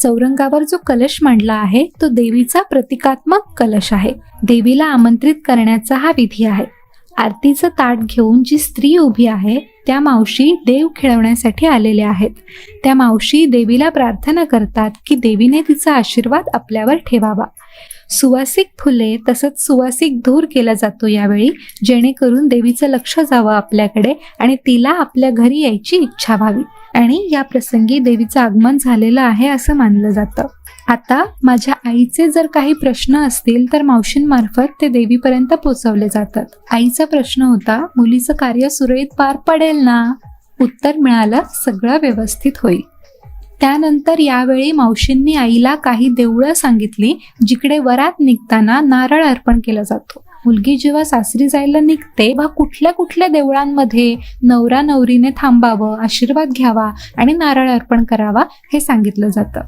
चौरंगावर जो कलश मांडला आहे तो देवीचा प्रतिकात्मक कलश आहे. देवीला आमंत्रित करण्याचा हा विधी आहे. आरतीचं ताट घेऊन जी स्त्री उभी आहे त्या मावशी देव खेळवण्यासाठी आलेल्या आहेत. त्या मावशी देवीला प्रार्थना करतात की देवीने तिचा आशीर्वाद आपल्यावर ठेवावा. सुवासिक फुले तसंच सुवासिक धूर केला जातो यावेळी, जेणेकरून देवीचं लक्ष जावं आपल्याकडे आणि तिला आपल्या घरी यायची इच्छा व्हावी. आणि या प्रसंगी देवीचं आगमन झालेलं आहे असं मानलं जातं. आता माझ्या आईचे जर काही प्रश्न असतील तर मावशींमार्फत ते देवीपर्यंत पोहोचवले जातात. आईचा प्रश्न होता, मुलीचं कार्य सुरळीत पार पडेल ना? उत्तर मिळालं, सगळं व्यवस्थित होईल. त्यानंतर यावेळी मावशींनी आईला काही देवळं सांगितली जिकडे वरात निघताना नारळ अर्पण केला जातो. मुलगी जेव्हा सासरी जायला निघते तेव्हा कुठल्या कुठल्या देवळांमध्ये नवरा नवरीने थांबावं, आशीर्वाद घ्यावा आणि नारळ अर्पण करावा हे सांगितलं जातं.